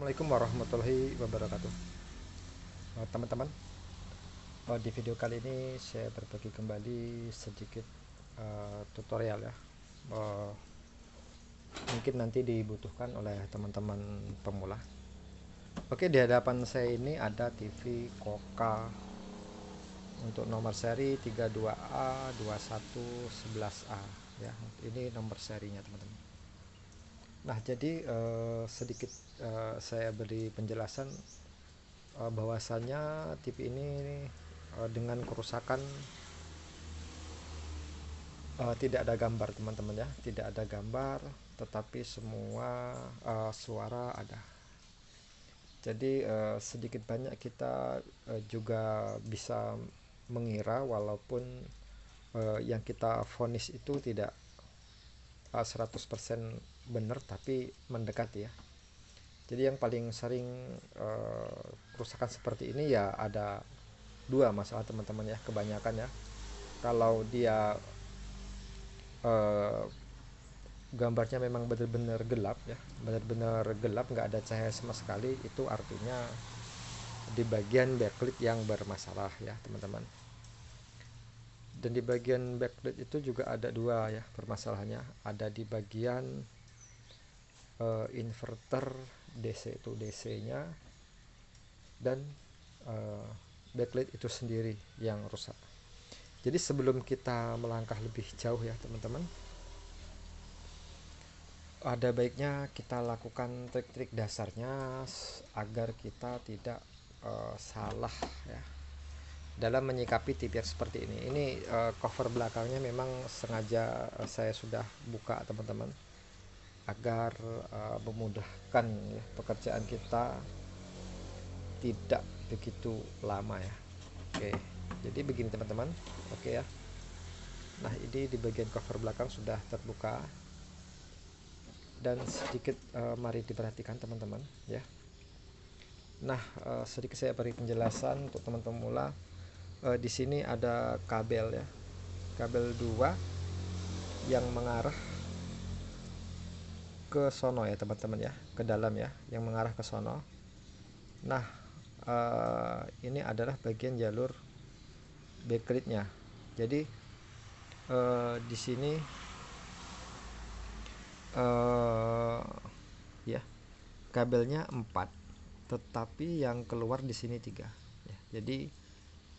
Assalamualaikum warahmatullahi wabarakatuh. Teman-teman, di video kali ini saya berbagi kembali sedikit tutorial ya. Eh, Mungkin nanti dibutuhkan oleh teman-teman pemula. Oke, di hadapan saya ini ada TV Koka untuk nomor seri 32A 2111A ya. Ini nomor serinya, teman-teman. Nah, jadi sedikit saya beri penjelasan bahwasannya TV ini dengan kerusakan tidak ada gambar, teman-teman ya, tidak ada gambar, tetapi semua suara ada. Jadi sedikit banyak kita juga bisa mengira walaupun yang kita vonis itu tidak 100% benar, tapi mendekati ya. Jadi yang paling sering kerusakan seperti ini ya ada dua masalah, teman-teman ya, kebanyakan ya. Kalau dia eh, gambarnya memang benar-benar gelap ya, benar-benar gelap, nggak ada cahaya sama sekali, itu artinya di bagian backlit yang bermasalah ya, teman-teman. Dan di bagian backlit itu juga ada dua ya permasalahannya, ada di bagian inverter DC itu DC nya, dan backlit itu sendiri yang rusak. Jadi sebelum kita melangkah lebih jauh ya, teman-teman, ada baiknya kita lakukan trik-trik dasarnya agar kita tidak salah ya dalam menyikapi TV seperti ini. Ini cover belakangnya memang sengaja saya sudah buka, teman-teman, agar memudahkan ya, pekerjaan kita tidak begitu lama ya. Oke, jadi begini, teman-teman. Oke ya. Nah, ini di bagian cover belakang sudah terbuka, dan sedikit mari diperhatikan, teman-teman ya. Nah, sedikit saya beri penjelasan untuk teman-teman pemula. Di sini ada kabel ya, kabel 2 yang mengarah ke sono ya, teman-teman ya, ke dalam ya, yang mengarah ke sono. Nah, ini adalah bagian jalur backlightnya. Jadi di sini ya, kabelnya 4, tetapi yang keluar di sini 3 ya. Jadi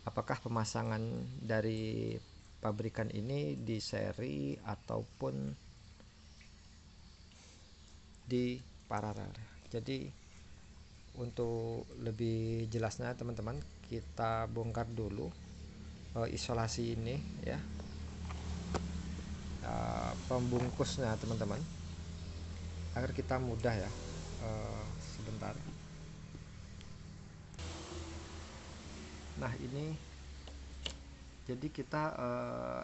apakah pemasangan dari pabrikan ini di seri ataupun di paralel. Jadi untuk lebih jelasnya, teman-teman, kita bongkar dulu isolasi ini ya, pembungkusnya, teman-teman, agar kita mudah ya. Sebentar. Nah, ini jadi kita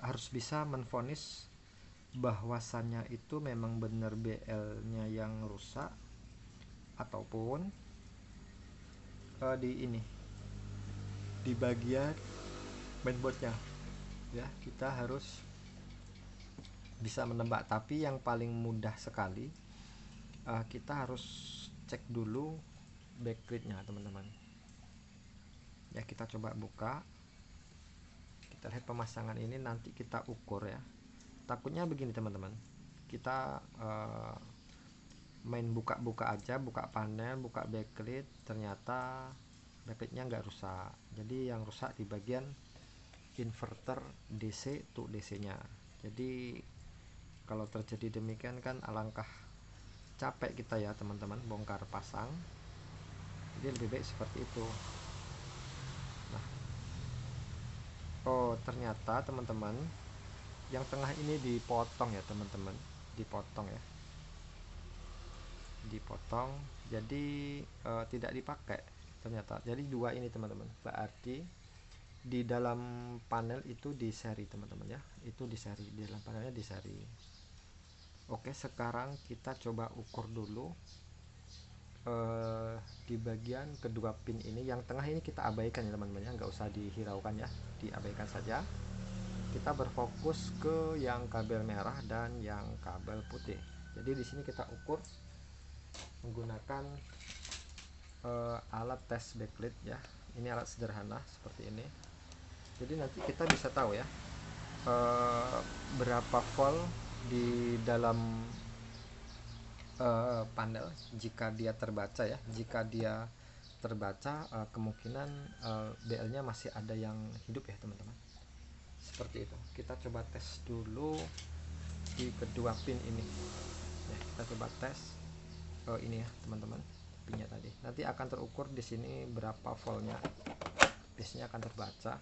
harus bisa menvonis bahwasannya itu memang benar BL-nya yang rusak ataupun di ini, di bagian mainboardnya ya. Kita harus bisa menebak, tapi yang paling mudah sekali kita harus cek dulu backlightnya, teman-teman ya. Kita coba buka, kita lihat pemasangan ini, nanti kita ukur ya. Takutnya begini, teman-teman, kita main buka-buka aja, buka panel, buka backlight, ternyata backlightnya nggak rusak. Jadi yang rusak di bagian inverter DC to DC nya. Jadi kalau terjadi demikian kan alangkah capek kita ya, teman-teman, bongkar pasang. Jadi lebih baik seperti itu. Nah, oh ternyata, teman-teman, yang tengah ini dipotong ya, teman-teman, dipotong ya, dipotong, jadi tidak dipakai ternyata. Jadi dua ini, teman-teman, berarti di dalam panel itu di seri, teman-teman ya, itu di seri, di dalam panelnya di seri. Oke, sekarang kita coba ukur dulu di bagian kedua pin ini. Yang tengah ini kita abaikan ya, teman-teman ya, nggak usah dihiraukan ya, diabaikan saja. Kita berfokus ke yang kabel merah dan yang kabel putih. Jadi di sini kita ukur menggunakan alat tes backlight ya. Ini alat sederhana seperti ini. Jadi nanti kita bisa tahu ya berapa volt di dalam panel jika dia terbaca ya. Jika dia terbaca kemungkinan BL-nya masih ada yang hidup ya teman-teman. Seperti itu. Kita coba tes dulu di kedua pin ini. Ya, kita coba tes ini ya teman-teman, pinnya tadi. Nanti akan terukur di sini berapa voltnya. Biasanya akan terbaca.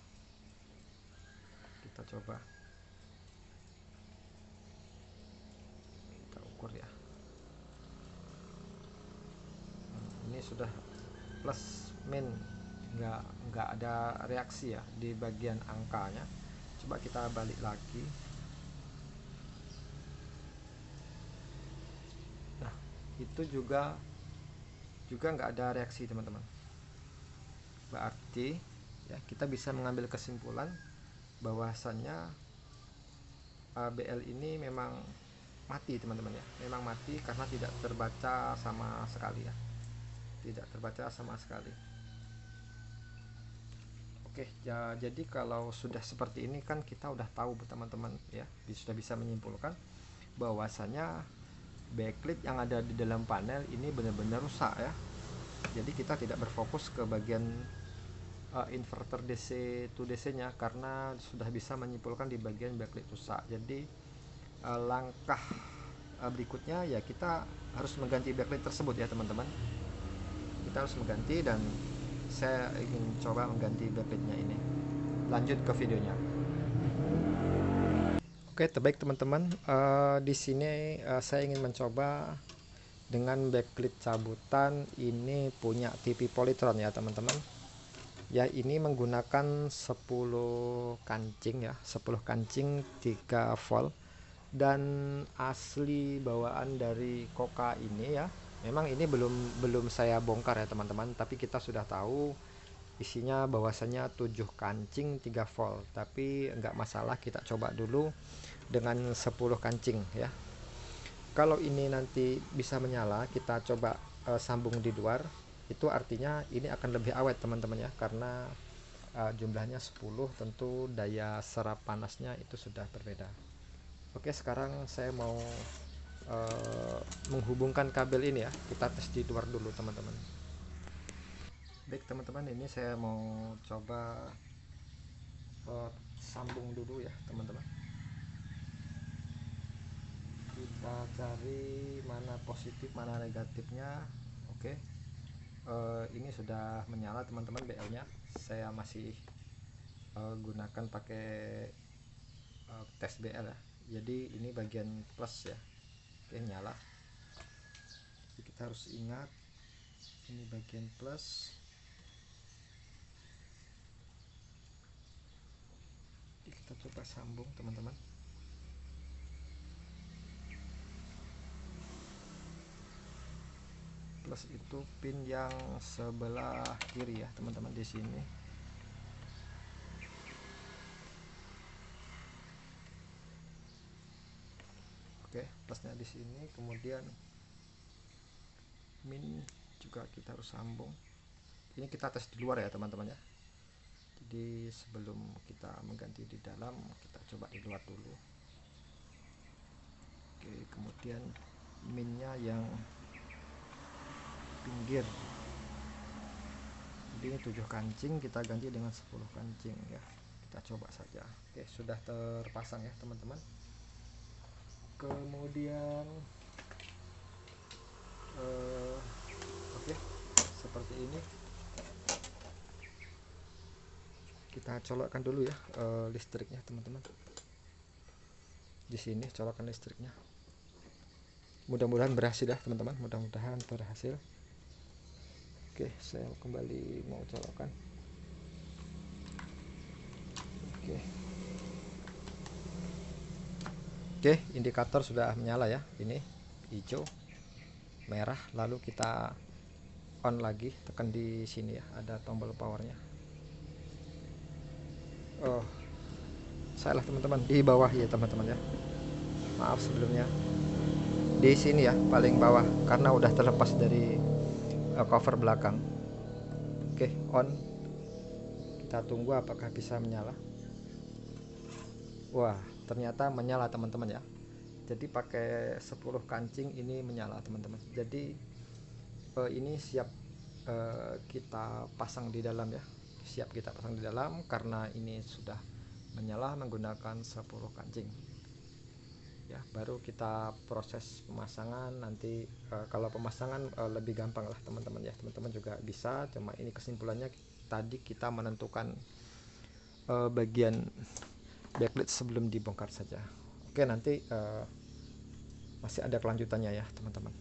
Kita coba. Kita ukur ya. Ini sudah plus min, nggak ada reaksi ya di bagian angkanya. Coba kita balik lagi. Nah, itu juga nggak ada reaksi teman-teman. Berarti ya kita bisa mengambil kesimpulan bahwasannya BL ini memang mati teman-teman ya. Memang mati karena tidak terbaca sama sekali ya. Tidak terbaca sama sekali. Oke ya, jadi kalau sudah seperti ini kan kita udah tahu teman-teman ya, sudah bisa menyimpulkan bahwasanya backlight yang ada di dalam panel ini benar-benar rusak ya. Jadi kita tidak berfokus ke bagian inverter DC to DC nya karena sudah bisa menyimpulkan di bagian backlight rusak. Jadi langkah berikutnya ya kita harus mengganti backlight tersebut ya teman-teman. Kita harus mengganti dan saya ingin coba mengganti backlightnya ini. Lanjut ke videonya. Oke, terbaik teman-teman. Di sini saya ingin mencoba dengan backlight cabutan. Ini punya TV Polytron ya teman-teman. Ya, ini menggunakan 10 kancing ya, 10 kancing 3 volt dan asli bawaan dari Koka ini ya. Memang ini belum saya bongkar ya teman-teman, tapi kita sudah tahu isinya bahwasanya 7 kancing 3 volt. Tapi enggak masalah, kita coba dulu dengan 10 kancing ya. Kalau ini nanti bisa menyala, kita coba sambung di luar. Itu artinya ini akan lebih awet teman-teman ya, karena jumlahnya 10, tentu daya serap panasnya itu sudah berbeda. Oke, sekarang saya mau menghubungkan kabel ini ya. Kita tes di luar dulu teman-teman. Baik teman-teman, ini saya mau coba sambung dulu ya teman-teman. Kita cari mana positif mana negatifnya. Oke, ini sudah menyala teman-teman BL nya. Saya masih gunakan pakai tes BL ya. Jadi ini bagian plus ya. Oke, nyala. Jadi kita harus ingat ini bagian plus. Jadi kita coba sambung teman-teman. Plus itu pin yang sebelah kiri ya teman-teman di sini. Oke, plusnya di sini, kemudian min juga kita harus sambung. Ini kita tes di luar ya teman-teman ya. Jadi sebelum kita mengganti di dalam, kita coba di luar dulu. Oke, kemudian minnya yang pinggir. Jadi ini 7 kancing, kita ganti dengan 10 kancing ya. Kita coba saja. Oke, sudah terpasang ya teman-teman. Kemudian oke, seperti ini. Kita colokkan dulu ya listriknya teman-teman. Di sini colokkan listriknya. Mudah-mudahan berhasil ya teman-teman, mudah-mudahan berhasil. Oke, saya kembali mau colokkan. Oke, indikator sudah menyala ya. Ini hijau, merah, lalu kita on lagi, tekan di sini ya, ada tombol powernya. Oh, salah teman-teman, di bawah ya teman-teman ya. Maaf sebelumnya. Di sini ya, paling bawah, karena udah terlepas dari cover belakang. Oke, on. Kita tunggu apakah bisa menyala. Wah, ternyata menyala teman-teman ya. Jadi pakai 10 kancing ini menyala teman-teman. Jadi ini siap kita pasang di dalam ya. Siap kita pasang di dalam karena ini sudah menyala menggunakan 10 kancing. Ya, baru kita proses pemasangan nanti. Kalau pemasangan lebih gampang lah teman-teman ya, teman-teman juga bisa, cuma ini kesimpulannya tadi kita menentukan bagian backplate sebelum dibongkar saja. Oke, nanti masih ada kelanjutannya ya teman-teman.